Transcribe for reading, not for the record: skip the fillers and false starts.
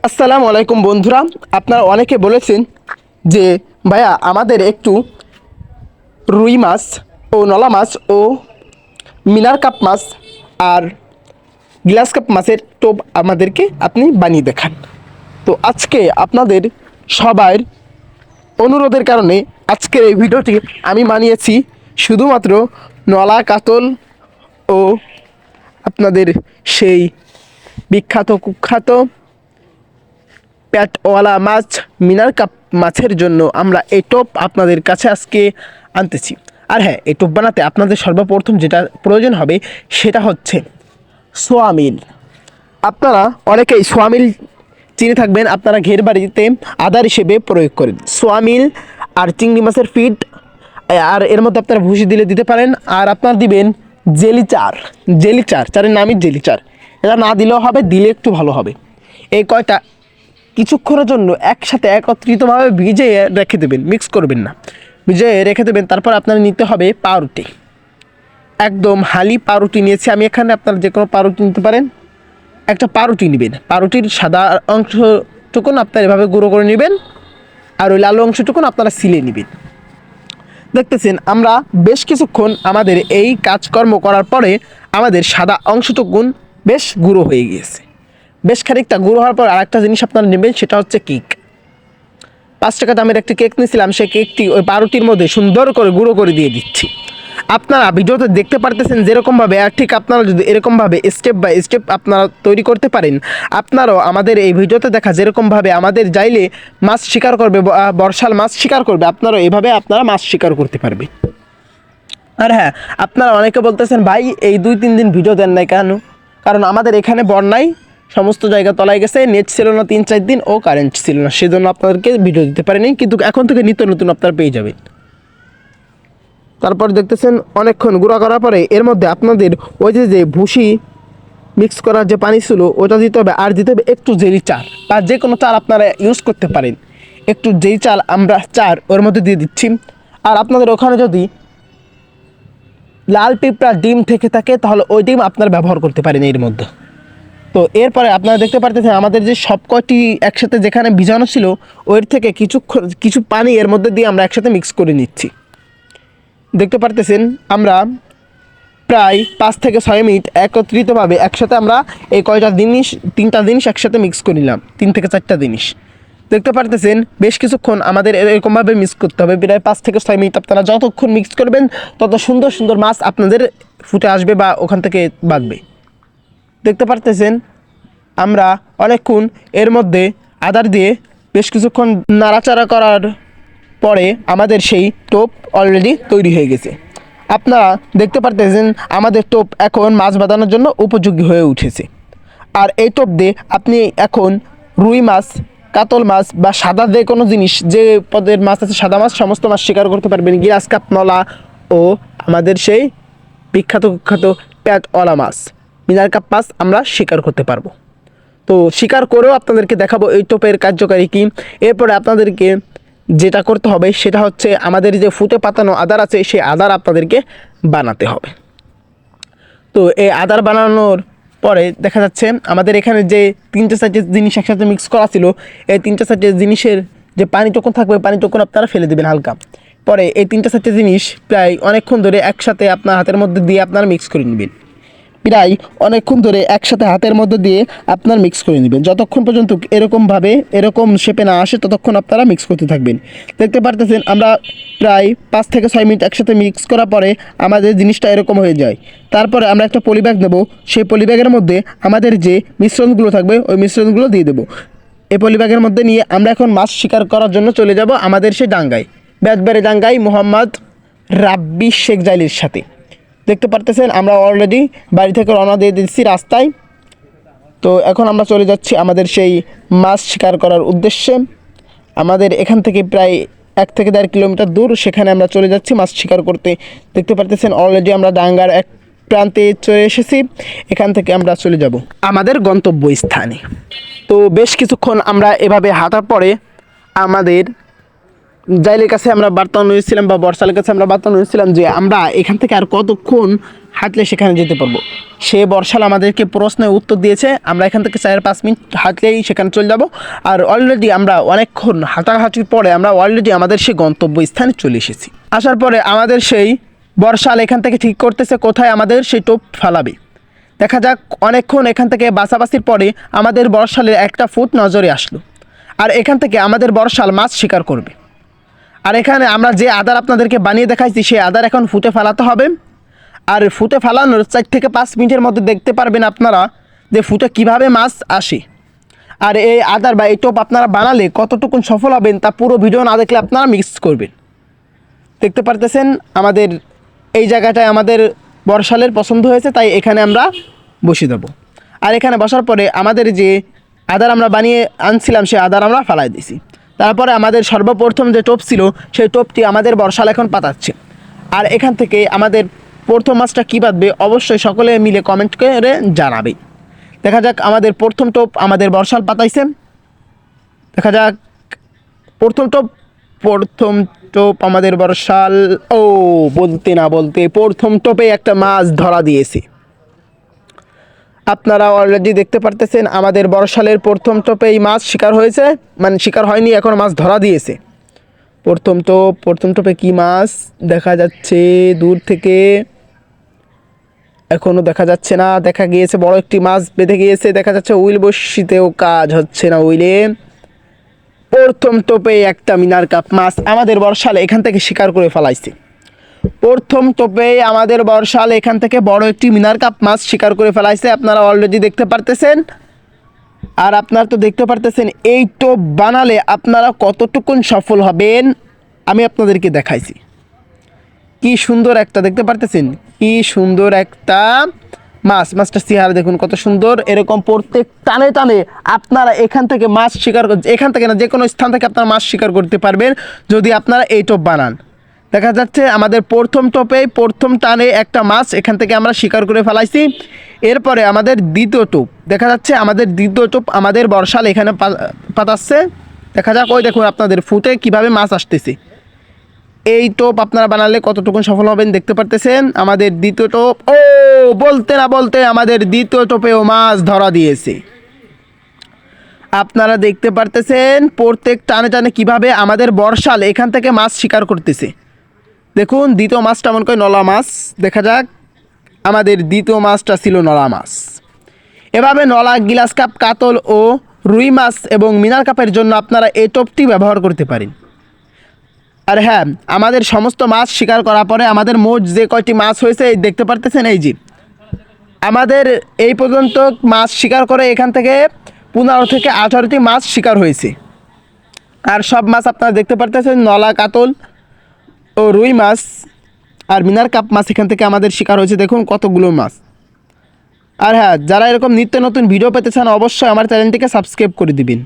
আসসালামু আলাইকুম বন্ধুরা, আপনারা অনেকে বলেছেন যে ভাইয়া আমাদের একটু রুই মাছ ও নলা মাছ ও মিনার কাপ মাছ আর গ্লাস কাপ মাছের টোপ আমাদেরকে আপনি বানিয়ে দেখান। তো আজকে আপনাদের সবার অনুরোধের কারণে আজকের এই ভিডিওটি আমি বানিয়েছি শুধুমাত্র নলা কাতল ও আপনাদের সেই বিখ্যাত কুখ্যাত প্যাটওয়ালা মাছ মিনার কাপ মাছের জন্য আমরা এই টোপ আপনাদের কাছে আজকে আনতেছি। আর হ্যাঁ, এই টোপ বানাতে আপনাদের সর্বপ্রথম যেটা প্রয়োজন হবে সেটা হচ্ছে সোয়াবিন। আপনারা অনেকেই সোয়াবিন চিনে থাকবেন, আপনারা ঘের বাড়িতে আদার হিসেবে প্রয়োগ করেন সোয়াবিন আর চিংড়ি মাছের ফিট। আর এর মধ্যে আপনারা ভুসি দিলে দিতে পারেন। আর আপনারা দিবেন চারের নামই জেলি চার। এটা না দিলেও হবে, দিলে একটু ভালো হবে। এই কয়টা কিছুক্ষণের জন্য একসাথে একত্রিতভাবে ভিজিয়ে রেখে দেবেন, মিক্স করবেন না, ভিজিয়ে রেখে দেবেন। তারপর আপনার নিতে হবে পাউরুটি, একদম হালি পাউরুটি নিয়েছি আমি এখানে। আপনারা যে কোনো পাউরুটি নিতে পারেন। একটা পাউরুটি নেবেন, পাউরুটির সাদা অংশটুকুন আপনারা এভাবে গুঁড়ো করে নেবেন, আর ওই লাল অংশটুকুন আপনারা সিলে নেবেন। দেখতেছেন আমরা বেশ কিছুক্ষণ আমাদের এই কাজকর্ম করার পরে আমাদের সাদা অংশটুকুন বেশ গুঁড়ো হয়ে গিয়েছে। বেশ খানিকটা গুঁড়ো হওয়ার পর আরেকটা জিনিস আপনারা নেবেন, সেটা হচ্ছে কেক। 5 টাকা দামের একটি কেক নিয়েছিলাম, সেই কেকটি ওই পাউরুটির মধ্যে সুন্দর করে গুঁড়ো করে দিয়ে দিচ্ছি। আপনারা ভিডিওতে দেখতে পারতেছেন যেরকমভাবে, আর ঠিক আপনারা যদি এরকমভাবে স্টেপ বাই স্টেপ আপনারা তৈরি করতে পারেন, আপনারাও আমাদের এই ভিডিওতে দেখা যেরকমভাবে আমাদের যাইলে মাছ শিকার করবে, বর্ষাল মাছ শিকার করবে, আপনারাও এভাবে আপনারা মাছ শিকার করতে পারবে। আর হ্যাঁ, আপনারা অনেকে বলতেছেন ভাই এই 2-3 দিন ভিডিও দেন নাই কেন? কারণ আমাদের এখানে বন্যায় সমস্ত জায়গা তলায় গেছে, নেট ছিল না 3-4 দিন ও কারেন্ট ছিল না, সেজন্য আপনাদেরকে ভিডিও দিতে পারিনি। কিন্তু এখন থেকে নিত্য নতুন আপনারা পেয়ে যাবেন। তারপর দেখতেছেন অনেকক্ষণ গুঁড়া করার পরে এর মধ্যে আপনাদের ওই যে ভুসি মিক্স করার যে পানি ছিল ওটা দিতে হবে, আর দিতে হবে একটু জেলি চাল বা যে কোনো চাল আপনারা ইউজ করতে পারেন। একটু যেই চাল আমরা ওর মধ্যে দিয়ে দিচ্ছি। আর আপনাদের ওখানে যদি লাল পিঁপড়া ডিম থেকে থাকে তাহলে ওই ডিম আপনারা ব্যবহার করতে পারেন এর মধ্যে। তো এরপরে আপনারা দেখতে পারতেছেন আমাদের যে সব কয়টি একসাথে যেখানে ভিজানো ছিল ওর থেকে কিছু পানি এর মধ্যে দিয়ে আমরা একসাথে মিক্স করে নিচ্ছি। দেখতে পারতেছেন আমরা প্রায় 5 থেকে 6 মিনিট একত্রিতভাবে একসাথে আমরা এই কয়টা জিনিস 3টা জিনিস একসাথে মিক্স করে নিলাম, 3 থেকে 4টা জিনিস। দেখতে পারতেছেন বেশ কিছুক্ষণ আমাদের এরকমভাবে মিক্স করতে হবে, প্রায় 5 থেকে 6 মিনিট। আপনারা যতক্ষণ মিক্স করবেন তত সুন্দর সুন্দর মাছ আপনাদের ফুটে আসবে বা ওখান থেকে বাঁধবে। দেখতে পারতেছেন আমরা অনেকক্ষণ এর মধ্যে আদার দিয়ে বেশ কিছুক্ষণ নাড়াচাড়া করার পরে আমাদের সেই টোপ অলরেডি তৈরি হয়ে গেছে। আপনারা দেখতে পারতেছেন আমাদের টোপ এখন মাছ বাঁধানোর জন্য উপযোগী হয়ে উঠেছে। আর এই টোপ দিয়ে আপনি এখন রুই মাছ, কাতল মাছ বা সাদা যে কোনো জিনিস, যে পদের মাছ আছে সাদা মাছ, সমস্ত মাছ শিকার করতে পারবেন। গ্লাস কাপ, নলা ও আমাদের সেই বিখ্যাত কুখ্যাত প্যাটওয়ালা মাছ, মিনার কাপ মাছ আমরা শিকার করতে পারবো। তো শিকার করেও আপনাদেরকে দেখাবো এই টোপের কার্যকারী কী। এরপরে আপনাদেরকে যেটা করতে হবে সেটা হচ্ছে আমাদের যে ফুটে পাতানো আদার আছে সেই আদার আপনাদেরকে বানাতে হবে। তো এই আদার বানানোর পরে দেখা যাচ্ছে আমাদের এখানে যে 3-4টে জিনিস একসাথে মিক্স করা ছিল, এই 3-4টে জিনিসের যে পানিটুকু থাকবে পানিটুকু আপনারা ফেলে দেবেন হালকা। পরে এই 3-4টে জিনিস প্রায় অনেকক্ষণ ধরে একসাথে আপনার হাতের মধ্যে দিয়ে আপনারা মিক্স করে নেবেন। প্রায় অনেকক্ষণ ধরে একসাথে হাতের মধ্যে দিয়ে আপনার মিক্স করে নেবেন, যতক্ষণ পর্যন্ত এরকম শেপে না আসে ততক্ষণ আপনারা মিক্স করতে থাকবেন। দেখতে পারতেছেন আমরা প্রায় 5 থেকে 6 মিনিট একসাথে মিক্স করার পরে আমাদের জিনিসটা এরকম হয়ে যায়। তারপরে আমরা একটা পলিব্যাগ নেব, সেই পলিব্যাগের মধ্যে আমাদের যে মিশ্রণগুলো থাকবে ওই মিশ্রণগুলো দিয়ে দেবো। এই পলিব্যাগের মধ্যে নিয়ে আমরা এখন মাছ শিকার করার জন্য চলে যাব আমাদের সেই ডাঙ্গায়, বেতবাড়ি ডাঙ্গায় মোহাম্মদ রাব্বি শেখ জাইলির সাথে। দেখতে পারতেছেন আমরা অলরেডি বাড়ি থেকে রওনা দিয়ে দিচ্ছি রাস্তায়। তো এখন আমরা চলে যাচ্ছি আমাদের সেই মাছ শিকার করার উদ্দেশ্যে। আমাদের এখান থেকে প্রায় 1 থেকে 1.5 কিলোমিটার দূর, সেখানে আমরা চলে যাচ্ছি মাছ শিকার করতে। দেখতে পারতেছেন অলরেডি আমরা ডাঙ্গার এক প্রান্তে চলে এসেছি, এখান থেকে আমরা চলে যাব আমাদের গন্তব্যস্থানে। তো বেশ কিছুক্ষণ আমরা এভাবে হাঁটার পরে আমাদের জাইলের কাছে আমরা বার্তা নিয়েছিলাম বা বর্ষালের কাছে আমরা বার্তা নিয়েছিলাম যে আমরা এখান থেকে আর কতক্ষণ হাঁটলে সেখানে যেতে পারবো। সে বর্ষাল আমাদেরকে প্রশ্নের উত্তর দিয়েছে, আমরা এখান থেকে 4-5 মিনিট হাঁটলেই সেখানে চলে যাব। আর অলরেডি আমরা অনেকক্ষণ হাঁটাহাঁটির পরে আমরা অলরেডি আমাদের সেই গন্তব্য স্থানে চলে এসেছি। আসার পরে আমাদের সেই বর্ষাল এখান থেকে ঠিক করতেছে কোথায় আমাদের সেই টোপ ফালাবে। দেখা যাক, অনেকক্ষণ এখান থেকে বাছাবাছির পরে আমাদের বর্ষালের একটা ফুট নজরে আসলো। আর এখান থেকে আমাদের বর্ষাল মাছ শিকার করবে। আর এখানে আমরা যে আদার আপনাদেরকে বানিয়ে দেখাইছি সেই আদার এখন ফুটে ফেলাতে হবে। আর ফুটে ফেলানোর 4 থেকে 5 মিনিটের মধ্যে দেখতে পারবেন আপনারা যে ফুটে কিভাবে মাছ আসে। আর এই আদার বা এই টোপ আপনারা বানালে কতটুকুন সফল হবেন তা পুরো ভিডিও না দেখলে আপনারা মিক্স করবেন। দেখতে পারতেছেন আমাদের এই জায়গাটায় আমাদের বর্ষালের পছন্দ হয়েছে, তাই এখানে আমরা বসিয়ে দেবো। আর এখানে বসার পরে আমাদের যে আদার আমরা বানিয়ে আনছিলাম সেই আদার আমরা ফালাই দিছি। তারপরে আমাদের সর্বপ্রথম যে টোপ ছিল সেই টোপটি আমাদের বর্ষাল এখন পাতাচ্ছে। আর এখান থেকে আমাদের প্রথম মাছটা কী বাঁধবে অবশ্যই সকলে মিলে কমেন্ট করে জানাবে। দেখা যাক, আমাদের প্রথম টোপ আমাদের বর্ষাল পাতাইছে। দেখা যাক প্রথম টোপ আমাদের বর্ষাল, ও বলতে না বলতে প্রথম টোপে একটা মাছ ধরা দিয়েছে। আপনারা অলরেডি দেখতে পারতেছেন আমাদের বর্ষালের প্রথম টোপেই মাছ শিকার হয়েছে, মানে শিকার হয়নি, এখন মাছ ধরা দিয়েছে। প্রথম টোপে কি মাছ দেখা যাচ্ছে দূর থেকে, এখনও দেখা যাচ্ছে না। দেখা গিয়েছে বড় একটি মাছ বেঁধে গিয়েছে, দেখা যাচ্ছে উইল বসিতেও কাজ হচ্ছে না উইলে। প্রথম টোপে একটা মিনার কাপ মাছ আমাদের বর্ষাল এখান থেকে শিকার করে ফেলাইছে। প্রথম টোপে আমাদের বর্ষাল এখান থেকে বড় একটি মিনার কাপ মাছ শিকার করে ফেলাইছে, আপনারা অলরেডি দেখতে পারতেছেন। আর আপনারা তো দেখতে পারতেছেন এই টোপ বানালে আপনারা কতটুকুন সফল হবেন আমি আপনাদেরকে দেখাইছি। কি সুন্দর একটা, দেখতে পারতেছেন কি সুন্দর একটা মাছটা চেহারা দেখুন কত সুন্দর। এরকম প্রত্যেক টানে টানে আপনারা এখান থেকে মাছ শিকার, এখান থেকে না যে কোনো স্থান থেকে আপনারা মাছ শিকার করতে পারবেন যদি আপনারা এই টোপ বানান। দেখা যাচ্ছে আমাদের প্রথম টোপে প্রথম টানে একটা মাছ এখান থেকে আমরা শিকার করে ফেলাইছি। এরপরে আমাদের দ্বিতীয় টোপ, দেখা যাচ্ছে আমাদের দ্বিতীয় টোপ আমাদের বর্ষাল এখানে পাতাচ্ছে। দেখা যাক, ওই দেখুন আপনাদের ফুটে কিভাবে মাছ আসতেছে। এই টোপ আপনারা বানালে কতটুকু সফল হবেন দেখতে পারতেছেন। আমাদের দ্বিতীয় টোপ, ও বলতে না বলতে আমাদের দ্বিতীয় টোপেও মাছ ধরা দিয়েছে। আপনারা দেখতে পারতেছেন প্রত্যেক টানে টানে কিভাবে আমাদের বর্ষাল এখান থেকে মাছ শিকার করতেছে। দেখুন দ্বিতীয় মাছটা মনে করি নলা মাছ। দেখা যাক, আমাদের দ্বিতীয় মাছটা ছিল নলা মাছ। এভাবে নলা, গিলাস কাপ, কাতল ও রুই মাছ এবং মিনার কাপের জন্য আপনারা এই টোপটি ব্যবহার করতে পারেন। আর হ্যাঁ, আমাদের সমস্ত মাছ শিকার করার পরে আমাদের মোট যে কয়টি মাছ হয়েছে এই দেখতে পারতেছেন, এই যে আমাদের এই পর্যন্ত মাছ শিকার করে এখান থেকে 15 থেকে 18টি মাছ শিকার হয়েছে। আর সব মাছ আপনারা দেখতে পারতেছেন নলা, কাতল ও রুই মাছ আর মিনার কাপ মাছ এখান থেকে আমাদের শিকার হয়েছে। দেখুন কতগুলো মাছ। আর হ্যাঁ, যারা এরকম নিত্য নতুন ভিডিও পেতে চান অবশ্যই আমার চ্যানেলটিকে সাবস্ক্রাইব করে দিবেন।